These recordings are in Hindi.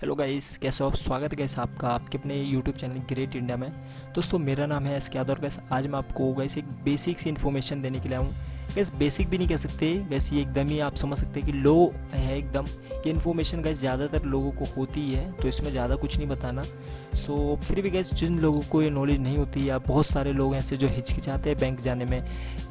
हेलो गाइस, कैसे हो आप। स्वागत है गाइस आपका आपके अपने यूट्यूब चैनल ग्रेट इंडिया में। दोस्तों, मेरा नाम है एस यादव और गाइस आज मैं आपको गाइस एक बेसिक सी इन्फॉर्मेशन देने के लिए आया हूँ। गाइस बेसिक भी नहीं कह सकते, गाइस ये एकदम ही आप समझ सकते हैं कि लो है एकदम। ये इन्फॉर्मेशन गाइस ज़्यादातर लोगों को होती है, तो इसमें ज़्यादा कुछ नहीं बताना। सो फिर भी गाइस जिन लोगों को ये नॉलेज नहीं होती, या बहुत सारे लोग ऐसे जो हिचकिचाते हैं बैंक जाने में,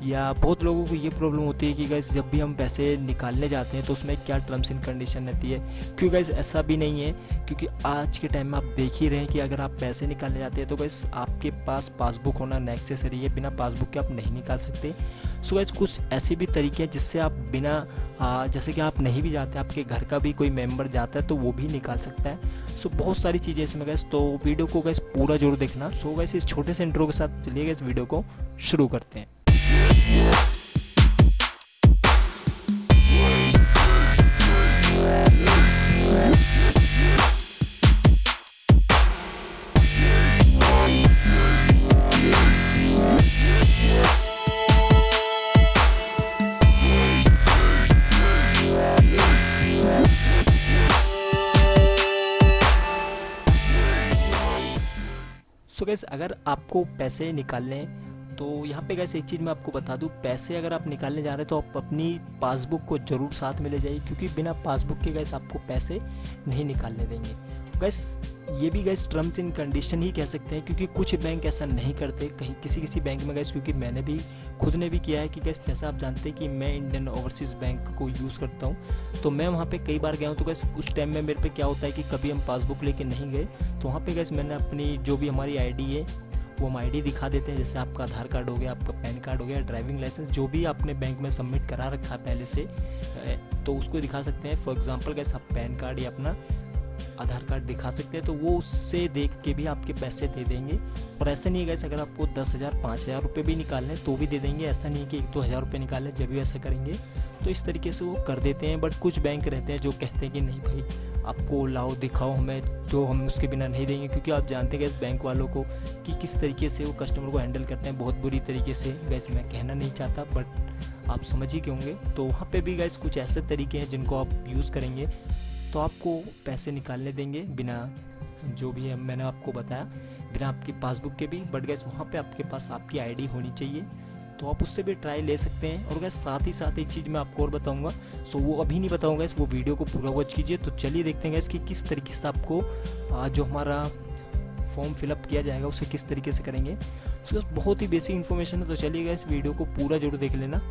या बहुत लोगों को ये प्रॉब्लम होती है कि गाइस जब भी हम पैसे निकालने जाते हैं तो उसमें क्या टर्म्स एंड कंडीशन रहती है। क्यों गाइस ऐसा भी नहीं है, क्योंकि आज के टाइम में आप देख ही रहे हैं कि अगर आप पैसे निकालने जाते हैं तो गाइस आपके पास पासबुक होना नेसेसरी है। बिना पासबुक के आप नहीं निकाल सकते। सो गाइस कुछ ऐसे भी तरीके हैं जिससे आप बिना जैसे कि आप नहीं भी जाते, आपके घर का भी कोई मेंबर जाता है तो वो भी निकाल सकता है। सो बहुत सारी चीज़ें इसमें गाइस, तो वीडियो को गाइस पूरा जरूर देखना। सो गाइस इस छोटे से इंट्रो के साथ चलिए गाइस वीडियो को शुरू करते हैं। सो गैस अगर आपको पैसे निकालने हैं तो यहाँ पे गैस एक चीज़ मैं आपको बता दूँ, पैसे अगर आप निकालने जा रहे हैं तो आप अपनी पासबुक को ज़रूर साथ में ले जाइए, क्योंकि बिना पासबुक के गैस आपको पैसे नहीं निकालने देंगे। गैस ये भी गैस टर्म्स एंड कंडीशन ही कह सकते हैं, क्योंकि कुछ बैंक ऐसा नहीं करते, कहीं किसी किसी बैंक में गैस, क्योंकि मैंने भी खुद ने भी किया है कि गैस जैसा आप जानते हैं कि मैं इंडियन ओवरसीज़ बैंक को यूज़ करता हूँ, तो मैं वहाँ पे कई बार गया हूँ। तो गैस उस टाइम में मेरे पे क्या होता है कि कभी हम पासबुक लेके नहीं गए, तो वहाँ पे गैस मैंने अपनी जो भी हमारी आईडी है वो हम आईडी दिखा देते हैं। जैसे आपका आधार कार्ड हो गया, आपका पैन कार्ड हो गया, ड्राइविंग लाइसेंस जो भी आपने बैंक में सबमिट करा रखा है पहले से, तो उसको दिखा सकते हैं। फॉर एग्जांपल गैस आप पैन कार्ड या अपना आधार कार्ड दिखा सकते हैं, तो वो उससे देख के भी आपके पैसे दे देंगे। और ऐसा नहीं है गैस अगर आपको 10,000 5,000 रुपये भी निकालने तो भी दे देंगे। ऐसा नहीं है कि 1-2 हज़ार रुपये निकालने जब भी ऐसा करेंगे तो इस तरीके से वो कर देते हैं। बट कुछ बैंक रहते हैं जो कहते हैं कि नहीं भाई, आपको लाओ दिखाओ हमें, तो हम उसके बिना नहीं देंगे। क्योंकि आप जानते हैं गैस बैंक वालों को कि किस तरीके से वो कस्टमर को हैंडल करते हैं, बहुत बुरी तरीके से। गैस मैं कहना नहीं चाहता बट आप समझ ही के होंगे। तो वहाँ पे भी गैस कुछ ऐसे तरीके हैं जिनको आप यूज़ करेंगे तो आपको पैसे निकालने देंगे बिना, जो भी है मैंने आपको बताया, बिना आपकी पासबुक के भी। बट गैस वहाँ पे आपके पास आपकी आईडी होनी चाहिए, तो आप उससे भी ट्राई ले सकते हैं। और गैस साथ ही साथ एक चीज़ मैं आपको और बताऊंगा, सो वो अभी नहीं बताऊंगा गैस, वो वीडियो को पूरा वॉच कीजिए। तो चलिए देखते हैं गैस कि किस तरीके से आपको जो हमारा फॉर्म फिलअप किया जाएगा उसे किस तरीके से करेंगे। सो बहुत ही बेसिक इन्फॉर्मेशन है, तो चलिए गैस वीडियो को पूरा जरूर देख लेना।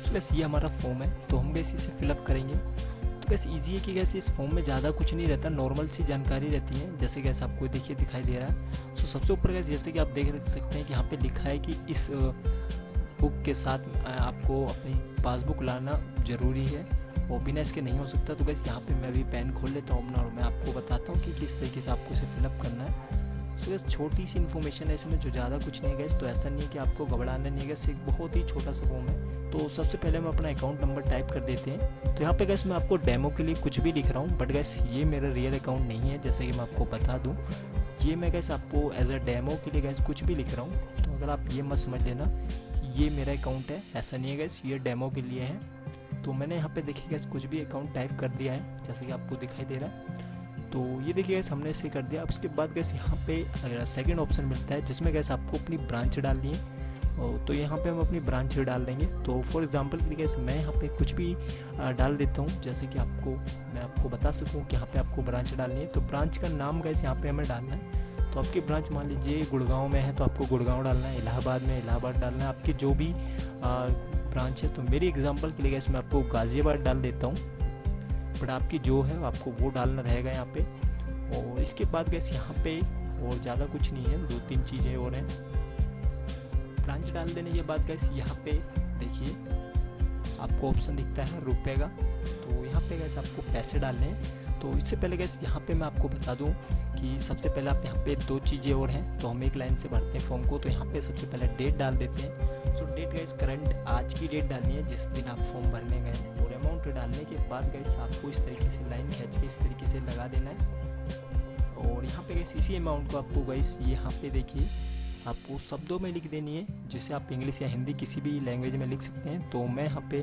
गैस ये हमारा फॉर्म है, तो हम गैस इसे फिलअप करेंगे। तो गैस इजी है कि गैस इस फॉर्म में ज़्यादा कुछ नहीं रहता, नॉर्मल सी जानकारी रहती है। जैसे गैस आपको देखिए दिखाई दे रहा है। सो सबसे ऊपर गैस जैसे कि आप देख सकते हैं कि यहाँ पे लिखा है कि इस बुक के साथ आपको अपनी पासबुक लाना ज़रूरी है, वो बिना इसके नहीं हो सकता। तो गैस यहाँ पे मैं भी पेन खोल लेता हूँ अपना और मैं आपको बताता हूँ कि किस तरीके से आपको इसे फिलअप करना है। सो गैस छोटी सी इन्फॉर्मेशन है इसमें, जो ज़्यादा कुछ नहीं है गैस। तो ऐसा नहीं है कि आपको घबराना नहीं है गैस, एक बहुत ही छोटा सा फॉर्म है। तो सबसे पहले हम अपना अकाउंट नंबर टाइप कर देते हैं। तो यहाँ पे गैस मैं आपको डेमो के लिए कुछ भी लिख रहा हूँ, बट गैस ये मेरा रियल अकाउंट नहीं है, जैसे कि मैं आपको बता दूँ। ये मैं गैस आपको एज अ डेमो के लिए गैस कुछ भी लिख रहा हूँ, तो अगर आप ये मत समझ लेना कि ये मेरा अकाउंट है, ऐसा नहीं है गैस, ये डेमो के लिए है। तो मैंने यहाँ पे देखिए गैस कुछ भी अकाउंट टाइप कर दिया है, जैसे कि आपको दिखाई दे रहा है। तो ये देखिए गैस हमने इसे कर दिया। अब उसके बाद गैस यहाँ पे सेकंड ऑप्शन मिलता है जिसमें गैस आपको अपनी ब्रांच डालनी है। तो यहाँ पे हम अपनी ब्रांच डाल देंगे। तो फॉर एग्जांपल के लिए गैस मैं यहाँ पे कुछ भी डाल देता हूँ, जैसे कि मैं आपको बता सकूँ कि यहाँ पे आपको ब्रांच डालनी है। तो ब्रांच का नाम गैस यहाँ पे हमें डालना है। तो आपकी ब्रांच मान लीजिए गुड़गांव में है तो आपको गुड़गांव डालना है, इलाहाबाद में इलाहाबाद डालना है, आपकी जो भी ब्रांच है। तो मेरी एग्जाम्पल के लिए गैस मैं आपको गाज़ियाबाद डाल देता हूँ, बट आपकी जो है आपको वो डालना रहेगा यहाँ पे। और इसके बाद गैस यहाँ पे और ज़्यादा कुछ नहीं है, 2-3 चीज़ें और हैं। ब्रांच डाल देने के बाद गैस यहाँ पे देखिए आपको ऑप्शन दिखता है रुपए का, तो यहाँ पे गैस आपको पैसे डालने हैं। तो इससे पहले गैस यहाँ पे मैं आपको बता दूँ कि सबसे पहले आप यहाँ पे 2 चीज़ें और हैं, तो हम एक लाइन से भरते हैं फॉर्म को। तो यहाँ पे सबसे पहले डेट डाल देते हैं। सो डेट गैस करंट आज की डेट डालनी है जिस दिन आप फॉर्म भरने गए। और अमाउंट डालने के बाद गैस आपको इस तरीके से लाइन खींच के इस तरीके से लगा देना है। और यहाँ पे गैस इसी अमाउंट को आपको गैस यहाँ पे देखिए आपको शब्दों में लिख देनी है, जिसे आप इंग्लिश या हिंदी किसी भी लैंग्वेज में लिख सकते हैं। तो मैं यहाँ पे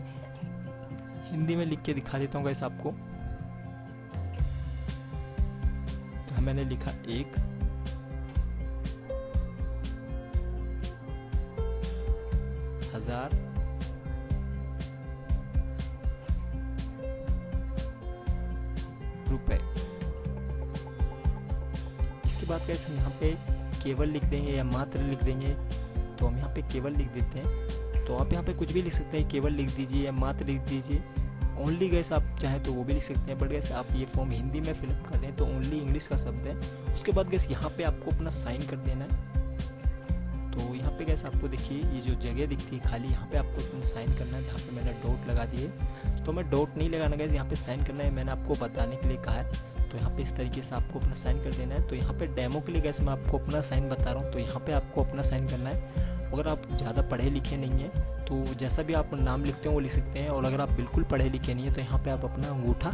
हिंदी में लिख के दिखा देता हूँ गैस आपको। तो मैंने लिखा 1,000 रुपए। इसके बाद गैस हम यहाँ पे केवल लिख देंगे या मात्र लिख देंगे, तो हम यहाँ पे केवल लिख देते हैं। तो आप यहाँ पे कुछ भी लिख सकते हैं, केवल लिख दीजिए या मात्र लिख दीजिए। ओनली गैस आप चाहें तो वो भी लिख सकते हैं, बट गैस आप ये फॉर्म हिंदी में फिलअप कर रहे हैं तो ओनली इंग्लिश का शब्द है। उसके बाद गैस यहाँ पे आपको अपना साइन कर देना है। तो यहाँ पे गैस आपको देखिए ये जो जगह दिखती है खाली, यहाँ पे आपको अपना साइन करना है, जहाँ पे मैंने डॉट लगा दिए। तो मैं डॉट नहीं लगाना गैस, यहाँ पे साइन करना है, मैंने आपको बताने के लिए कहा है। तो यहाँ पे इस तरीके से आपको अपना साइन कर देना है। तो यहाँ पे डेमो के लिए गैस मैं आपको अपना साइन बता रहा हूँ, तो यहाँ पे आपको अपना साइन करना है। अगर आप ज़्यादा पढ़े लिखे नहीं हैं तो जैसा भी आप नाम लिखते हैं वो लिख सकते हैं, और अगर आप बिल्कुल पढ़े लिखे नहीं हैं तो यहाँ पे आप अपना अंगूठा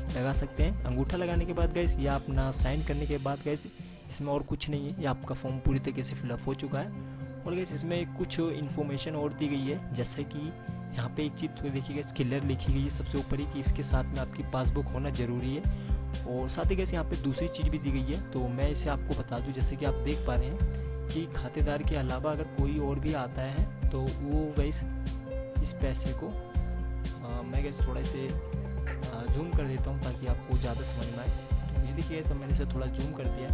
लगा सकते हैं। अंगूठा लगाने के बाद गैस या अपना साइन करने के बाद गैस इसमें और कुछ नहीं है, ये आपका फॉर्म पूरी तरीके से फिलअप हो चुका है। और गैस इसमें कुछ इन्फॉर्मेशन और दी गई है, जैसे कि यहाँ पे एक चीज़ तो देखिए गैस क्लियर लिखी गई है सबसे ऊपर ही कि इसके साथ में आपकी पासबुक होना ज़रूरी है। और साथ ही गैस यहाँ पे दूसरी चीज़ भी दी गई है, तो मैं इसे आपको बता दूँ। जैसे कि आप देख पा रहे हैं कि खातेदार के अलावा अगर कोई और भी आता है तो वो गैस इस पैसे को मैं गैस थोड़ा से जूम कर देता हूँ ताकि आपको ज़्यादा समझ में आए। तो ये देखिए गैस मैंने इसे थोड़ा जूम कर दिया।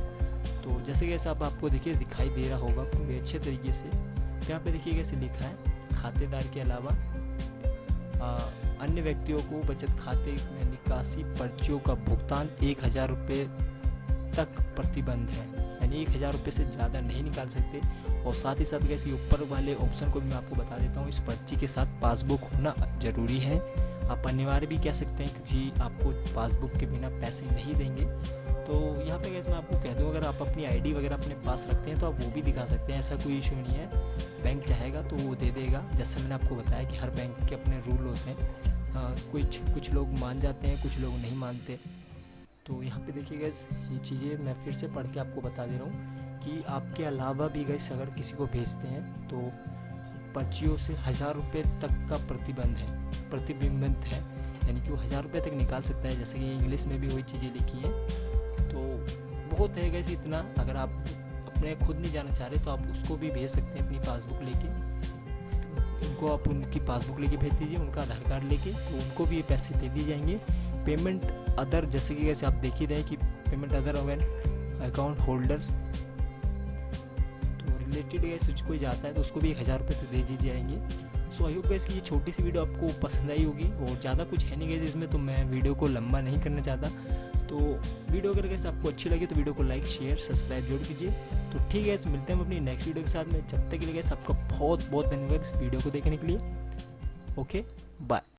तो जैसे गैस अब आपको देखिए दिखाई दे रहा होगा पूरे अच्छे तरीके से। तो यहाँ पे देखिए कैसे लिखा है, खातेदार के अलावा अन्य व्यक्तियों को बचत खाते में निकासी पर्चियों का भुगतान 1,000 रुपये तक प्रतिबंध है, यानी 1,000 रुपये से ज़्यादा नहीं निकाल सकते। और साथ ही साथ कैसे ऊपर वाले ऑप्शन को भी मैं आपको बता देता हूँ, इस पर्ची के साथ पासबुक होना ज़रूरी है। आप अनिवार्य भी कह सकते हैं क्योंकि आपको पासबुक के बिना पैसे नहीं देंगे। तो यहाँ पे कैसे मैं आपको कह दूँ, अगर आप अपनी आईडी वगैरह अपने पास रखते हैं तो आप वो भी दिखा सकते हैं, ऐसा कोई इशू नहीं है। बैंक चाहेगा तो वो दे देगा। जैसे मैंने आपको बताया कि हर बैंक के अपने रूल होते हैं, कुछ लोग मान जाते हैं, कुछ लोग नहीं मानते। तो यहाँ पे देखिए गैस ये चीज़ें मैं फिर से पढ़ के आपको बता दे रहा हूँ कि आपके अलावा भी गैस अगर किसी को भेजते हैं तो पर्चियों से 1,000 रुपये तक का प्रतिबंधित है, यानी कि वो 1,000 रुपये तक निकाल सकता है। जैसे कि इंग्लिश में भी वही चीज़ें लिखी हैं। तो बहुत है गैस इतना। अगर आप अपने खुद नहीं जाना चाह रहे तो आप उसको भी भेज सकते हैं अपनी पासबुक लेके। उनको आप उनकी पासबुक लेके भेज दीजिए, उनका आधार कार्ड लेके, तो उनको भी ये पैसे दे दिए जाएंगे। पेमेंट अदर, जैसे कि कैसे आप देख ही रहे हैं कि payment other when account holders तो रिलेटेड गैस कोई जाता है तो उसको भी 1,000 रुपये तो दे दी जाएंगे। सो आई होप गैस कि ये छोटी सी वीडियो आपको पसंद आई होगी, और ज़्यादा कुछ है नहीं गैस इसमें, तो मैं वीडियो को लंबा नहीं करना चाहता। तो वीडियो अगर कैसे आपको अच्छी लगी तो वीडियो को लाइक शेयर सब्सक्राइब जरूर कीजिए। तो ठीक है, मिलते हैं अपनी नेक्स्ट वीडियो के साथ में। जब तक के लिए गैस आपका बहुत बहुत धन्यवाद इस वीडियो को देखने के लिए। Okay, bye.